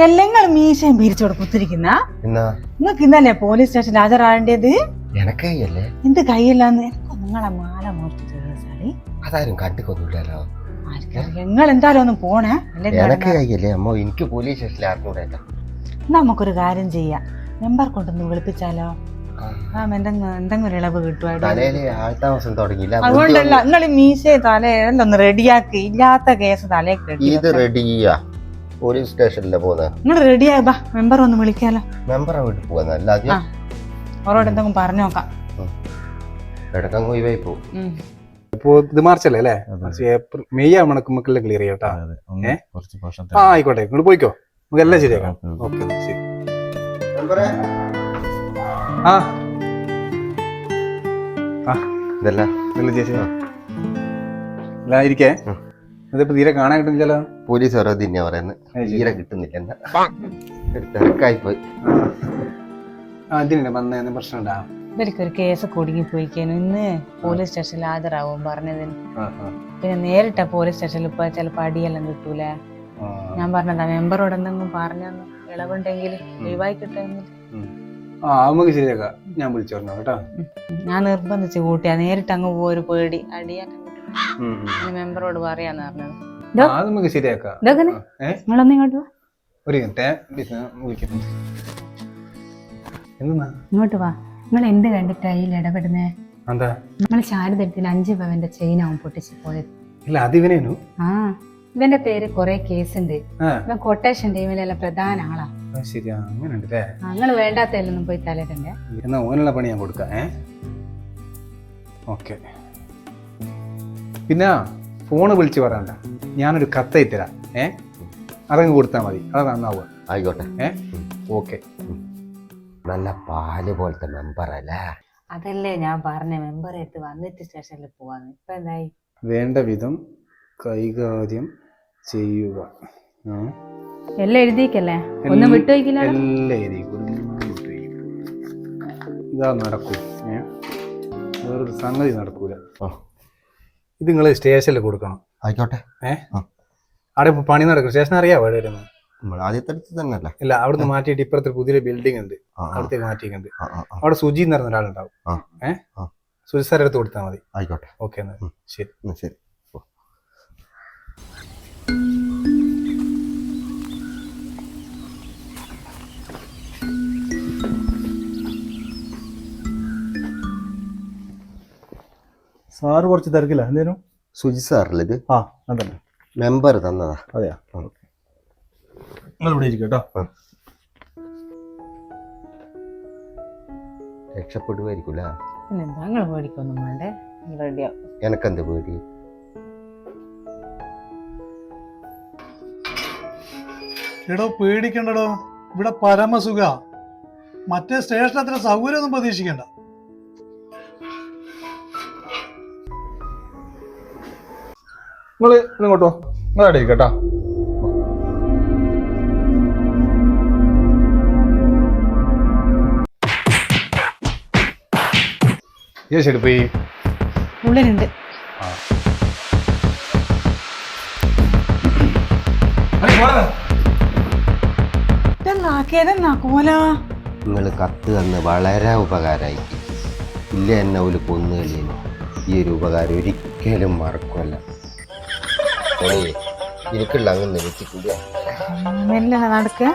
എല്ലാം മീശയും പിരിച്ചോട് കുത്തിരിക്കുന്ന നിങ്ങക്ക് ഇന്നല്ലേ പോലീസ് സ്റ്റേഷനിൽ ഹാജരാകേണ്ടത്? എന്ത് കൈയില്ലാന്ന് നിങ്ങളെ മാല മോഷ്ടിച്ച കേസാടി. അതാരും കണ്ടിക്കൊന്നുമില്ലല്ലോ. നിങ്ങൾ എന്തായാലും ഒന്ന് പോണേ. എനിക്ക് പോലീസ് സ്റ്റേഷനിൽ ആർക്കൂടെ. നമുക്കൊരു കാര്യം ചെയ്യാം, മെമ്പർ കൊണ്ടൊന്ന് വിളിപ്പിച്ചാലോ? എന്തെങ്കിലും ഇളവ് കിട്ടുവായിരുന്നു. അതുകൊണ്ടല്ല നിങ്ങൾ മീശയെ തലയെല്ലാം ഒന്ന് റെഡിയാക്കി. ഇല്ലാത്ത കേസ് തലേ പോലീസ് സ്റ്റേഷനിലെ പോകുന്നത് നിങ്ങൾ റെഡിയാ. മെമ്പർ ഒന്ന് വിളിക്കാലോ? മെമ്പറെ വീട്ടിൽ പോകുന്നല്ല, അവരോട് എന്തെങ്കിലും പറഞ്ഞു നോക്കാം. ഇപ്പോ ഇത് മാർച്ചല്ലേ അല്ലേ? ഏപ്രിൽ മെയ് ആവണക്ക് നമുക്കെല്ലാം ക്ലിയർ ചെയ്യാട്ടാ. ആയിക്കോട്ടെ, ഇങ്ങോട്ട് പോയിക്കോ, നമുക്ക് എല്ലാം ശരിയാക്കാം. ഓക്കെ ശരി. ചേച്ചി ഇരിക്കേ. ഇതിപ്പോ തീരെ കാണാൻ കിട്ടുന്നില്ലല്ലോ. പോലീസ് ഓരോ തന്നെ പറയുന്നത് തീരെ കിട്ടുന്നില്ല. തിരക്കായിപ്പോയി. ഇതിനെ വന്ന പ്രശ്നം ഉണ്ടാ. ഇവർക്കൊരു കേസ് കുടുങ്ങി പോയിക്കാനും ഇന്ന് പോലീസ് സ്റ്റേഷനിൽ ഹാജരാകും പറഞ്ഞതിന്. പിന്നെ നേരിട്ട പോലീസ് സ്റ്റേഷനിൽ പോയാൽ ചിലപ്പോ അടിയെല്ലാം കിട്ടൂല. ഞാൻ പറഞ്ഞതാ മെമ്പറോട് എന്തെങ്കിലും പറഞ്ഞു ഇളവുണ്ടെങ്കിൽ ഒഴിവായി കിട്ടുമെങ്കിൽ. നമുക്ക് ശരിയാക്കാം, ഞാൻ വിളിച്ചു പറഞ്ഞു കേട്ടോ. ഞാൻ നിർബന്ധിച്ച് കൂട്ടിയാ നേരിട്ട് അങ്ങ് പോയൊരു പേടി അടിയാൻ മെമ്പറോട് പറയാന്ന് പറഞ്ഞത്. നമുക്ക് ശരിയാക്കാം. നിങ്ങളൊന്നും ഇങ്ങോട്ട് ഇങ്ങോട്ട് വാ. നിങ്ങൾ എന്ത് കണ്ടിട്ടാ ഇതിൽ ഇടപെടുന്നേ? നമ്മള് ശാരദത്തിൽ 5 പവന്റെ ചെയിനാവും പൊട്ടിച്ച് പോയത്. ആ ഇവന്റെ പേര് കൊറേ കേസുണ്ട്. ഇവൻ കൊട്ടേഷൻ ടീമിലെല്ലാം പ്രധാന ആളാ. നിങ്ങൾ വേണ്ടാത്തല്ലൊന്നും പോയി തലയിടണ്ടേ. എന്നാ ഓനുള്ള പണി ഞാൻ കൊടുക്കാം. ഓക്കെ. പിന്നെ ഫോണ് വിളിച്ച് പറയണ്ട, ഞാനൊരു കത്ത് തരാം. അതങ്ങ് കൊടുത്താൽ മതി, അത് നന്നാവുക. ആയിക്കോട്ടെ. ഓക്കെ. നല്ല പാല് പോലത്തെ മെമ്പർ അല്ലേ? അതല്ലേ ഞാൻ പറഞ്ഞ മെമ്പറായിട്ട് വന്നിട്ട് സ്റ്റേഷനിൽ പോവാന്ന്. ഇപ്പൊ എന്തായി? വേണ്ട വിധം കൈകാര്യം ചെയ്യുക. എല്ലാം എഴുതിക്കല്ലേ, ഒന്നും വിട്ടുവയ്ക്കില്ല. എല്ലാം എഴുതിക്കും. ഇതാ നടക്കൂ. വേറൊരു സംഗതി നടക്കൂല. ഇത് നിങ്ങൾ സ്റ്റേഷനിൽ കൊടുക്കണം. ആയിക്കോട്ടെ. അവിടെ ഇപ്പൊ പണി നടക്കും. സ്റ്റേഷൻ അറിയാവോ അവിടെ വരുന്നത്? ആദ്യത്തെ തന്നെയല്ല. ഇല്ല, അവിടുന്ന് മാറ്റിയിട്ട് ഇപ്പുറത്തെ പുതിയൊരു ബിൽഡിംഗ് ഉണ്ട്, അവിടത്തേക്ക് മാറ്റിയിട്ടുണ്ട്. അവിടെ സുജി എന്ന് പറഞ്ഞ ഒരാളുണ്ടാവും. സുജി സാർ എടുത്ത് കൊടുത്താൽ മതി. ആയിക്കോട്ടെ. ഓക്കെ എന്നാ ശരി. ശരി. സാറ് കുറച്ച് തിരക്കില്ല. എന്തേലും സുജി സാറല്ലേ ഇത്? അതന്നെ, മെമ്പർ തന്നതാ. അതെയാ? നിങ്ങൾ ഇവിടെ ഇരിക്കും കേട്ടോ. രക്ഷപ്പെടുമായിരിക്കൂല. പിന്നെന്താ, നിങ്ങൾ പേടിക്കൊന്നും വേണ്ടേ, റെഡിയാവും. എനക്കെന്ത് പേടി? എടോ പേടിക്കണ്ടടോ, ഇവിടെ പരമസുഖ. മറ്റേ സ്റ്റേഷൻ അത്ര സൗകര്യമൊന്നും പ്രതീക്ഷിക്കണ്ട. നിങ്ങൾ ഇങ്ങോട്ടോ, നിങ്ങൾ അവിടെ ഇരിക്കട്ടോ. ശരി, പോയി ഉള്ളിലുണ്ട്. നിങ്ങൾ കത്ത് തന്ന് വളരെ ഉപകാരമായി. ഇല്ല എന്നെ ഒരു കൊന്നുകളില്ല. ഈ ഒരു ഉപകാരം ഒരിക്കലും മറക്കുമല്ല. എനിക്കുള്ള അങ്ങനെ നിർത്തിക്കൂടിയാ നടക്കുക.